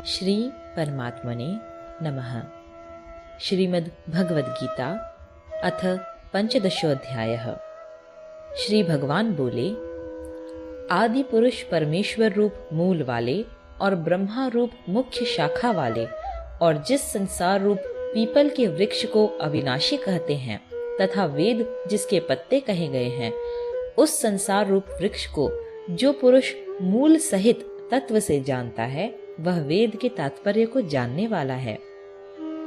श्री परमात्मने नमः। श्रीमद् भगवद गीता अथ पंचदशोऽध्यायः। श्री भगवान बोले, आदि पुरुष परमेश्वर रूप मूल वाले और ब्रह्मा रूप मुख्य शाखा वाले और जिस संसार रूप पीपल के वृक्ष को अविनाशी कहते हैं तथा वेद जिसके पत्ते कहे गए हैं, उस संसार रूप वृक्ष को जो पुरुष मूल सहित तत्व से जानता है, वह वेद के तात्पर्य को जानने वाला है।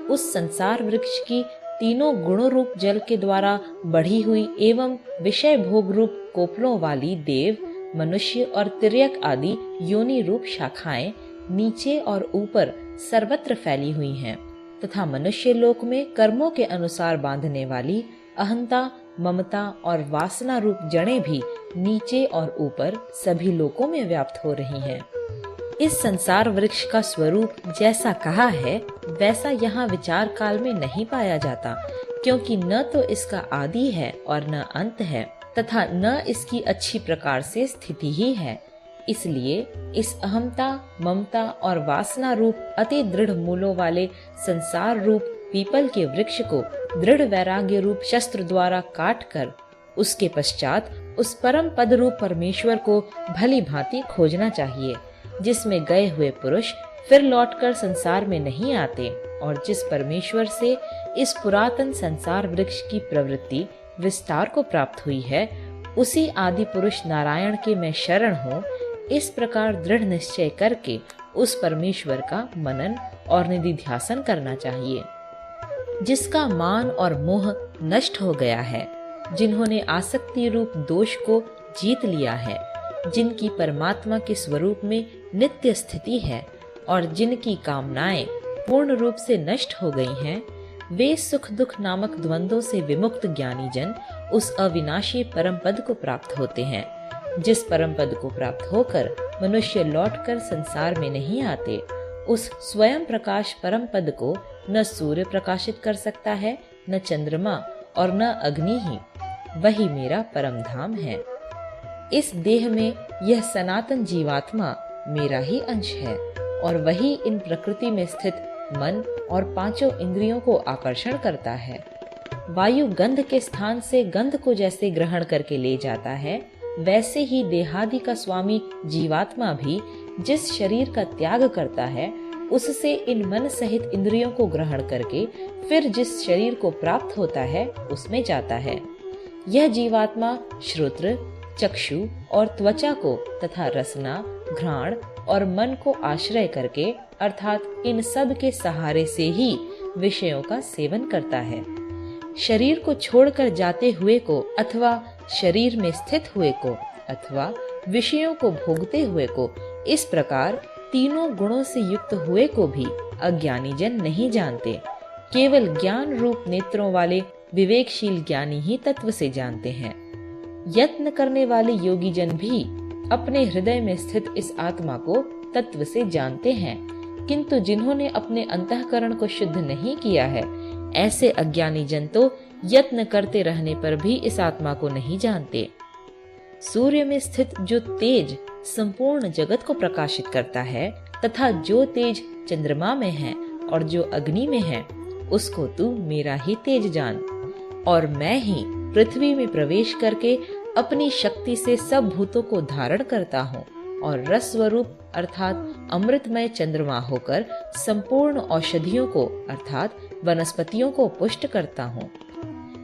उस संसार वृक्ष की तीनों गुणों रूप जल के द्वारा बढ़ी हुई एवं विषय भोग रूप कोपलों वाली देव, मनुष्य और तिर्यक आदि योनि रूप शाखाएं नीचे और ऊपर सर्वत्र फैली हुई हैं तथा मनुष्य लोक में कर्मों के अनुसार बांधने वाली अहंता, ममता और वासना रूप जड़ें भी नीचे और ऊपर सभी लोकों में व्याप्त हो रही हैं। इस संसार वृक्ष का स्वरूप जैसा कहा है वैसा यहाँ विचार काल में नहीं पाया जाता, क्योंकि न तो इसका आदि है और न अंत है तथा न इसकी अच्छी प्रकार से स्थिति ही है। इसलिए इस अहमता, ममता और वासना रूप अति दृढ़ मूलों वाले संसार रूप पीपल के वृक्ष को दृढ़ वैराग्य रूप शस्त्र द्वारा काट कर उसके पश्चात उस परम पद रूप परमेश्वर को भली भांति खोजना चाहिए, जिसमें गए हुए पुरुष फिर लौटकर संसार में नहीं आते और जिस परमेश्वर से इस पुरातन संसार वृक्ष की प्रवृत्ति विस्तार को प्राप्त हुई है, उसी आदि पुरुष नारायण के मैं शरण हूँ। इस प्रकार दृढ़ निश्चय करके उस परमेश्वर का मनन और निधिध्यासन करना चाहिए। जिसका मान और मोह नष्ट हो गया है, जिन्होंने आसक्ति रूप दोष को जीत लिया है, जिनकी परमात्मा के स्वरूप में नित्य स्थिति है और जिनकी कामनाएं पूर्ण रूप से नष्ट हो गई हैं, वे सुख दुख नामक द्वंद्वों से विमुक्त ज्ञानी जन उस अविनाशी परम पद को प्राप्त होते हैं। जिस परम पद को प्राप्त होकर मनुष्य लौटकर संसार में नहीं आते, उस स्वयं प्रकाश परम पद को न सूर्य प्रकाशित कर सकता है, न चंद्रमा और न अग्नि ही। वही मेरा परम धाम है। इस देह में यह सनातन जीवात्मा मेरा ही अंश है और वही इन प्रकृति में स्थित मन और पांचों इंद्रियों को आकर्षण करता है। वायु गंध के स्थान से गंध को जैसे ग्रहण करके ले जाता है, वैसे ही देहादि का स्वामी जीवात्मा भी जिस शरीर का त्याग करता है, उससे इन मन सहित इंद्रियों को ग्रहण करके फिर जिस शरीर को प्राप्त होता है उसमें जाता है। यह जीवात्मा श्रोत्र, चक्षु और त्वचा को तथा रसना, घ्राण और मन को आश्रय करके अर्थात इन सब के सहारे से ही विषयों का सेवन करता है। शरीर को छोड़कर जाते हुए को अथवा शरीर में स्थित हुए को अथवा विषयों को भोगते हुए को, इस प्रकार तीनों गुणों से युक्त हुए को भी अज्ञानी जन नहीं जानते। केवल ज्ञान रूप नेत्रों वाले विवेकशील ज्ञानी ही तत्व से जानते हैं। यत्न करने वाले योगी जन भी अपने हृदय में स्थित इस आत्मा को तत्व से जानते हैं, किंतु जिन्होंने अपने अंतःकरण को शुद्ध नहीं किया है, ऐसे अज्ञानी जन तो यत्न करते रहने पर भी इस आत्मा को नहीं जानते। सूर्य में स्थित जो तेज संपूर्ण जगत को प्रकाशित करता है तथा जो तेज चंद्रमा में है और जो अग्नि में है, उसको तू मेरा ही तेज जान। और मैं ही पृथ्वी में प्रवेश करके अपनी शक्ति से सब भूतों को धारण करता हूँ और रस स्वरूप अर्थात अमृतमय चंद्रमा होकर संपूर्ण औषधियों को अर्थात वनस्पतियों को पुष्ट करता हूँ।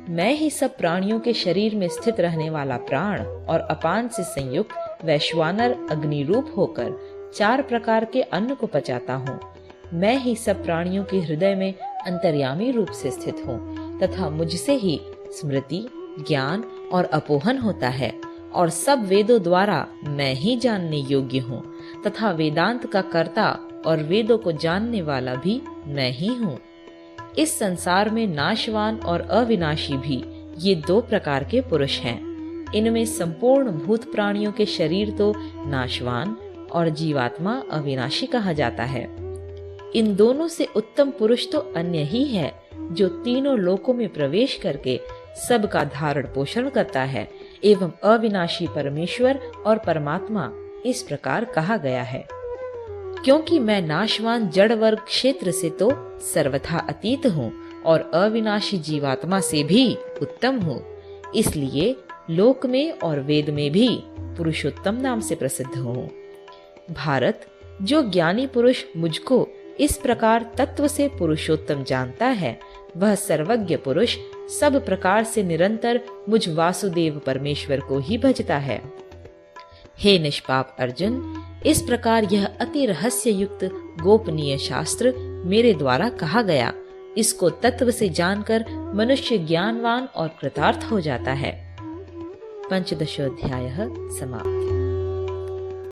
मैं ही सब प्राणियों के शरीर में स्थित रहने वाला प्राण और अपान से संयुक्त वैश्वानर अग्नि रूप होकर 4 प्रकार के अन्न को पचाता हूँ। मैं ही सब प्राणियों के हृदय में अंतर्यामी रूप से स्थित हूँ तथा मुझसे ही स्मृति, ज्ञान और अपोहन होता है और सब वेदों द्वारा मैं ही जानने योग्य हूँ तथा वेदांत का कर्ता और वेदों को जानने वाला भी मैं ही हूँ। इस संसार में नाशवान और अविनाशी भी ये 2 प्रकार के पुरुष हैं। इनमें संपूर्ण भूत प्राणियों के शरीर तो नाशवान और जीवात्मा अविनाशी कहा जाता है। इन दोनों से उत्तम पुरुष तो अन्य ही है, जो तीनों लोकों में प्रवेश करके सबका धारण पोषण करता है एवं अविनाशी परमेश्वर और परमात्मा इस प्रकार कहा गया है। क्योंकि मैं नाशवान जड़ वर्ग क्षेत्र से तो सर्वथा अतीत हूँ और अविनाशी जीवात्मा से भी उत्तम हूँ, इसलिए लोक में और वेद में भी पुरुषोत्तम नाम से प्रसिद्ध हूँ। भारत, जो ज्ञानी पुरुष मुझको इस प्रकार तत्व से पुरुषोत्तम जानता है, वह सर्वज्ञ पुरुष सब प्रकार से निरंतर मुझ वासुदेव परमेश्वर को ही भजता है। हे निष्पाप अर्जुन, इस प्रकार यह अति रहस्य युक्त गोपनीय शास्त्र मेरे द्वारा कहा गया, इसको तत्व से जानकर मनुष्य ज्ञानवान और कृतार्थ हो जाता है। पंचदशोऽध्यायः समाप्त।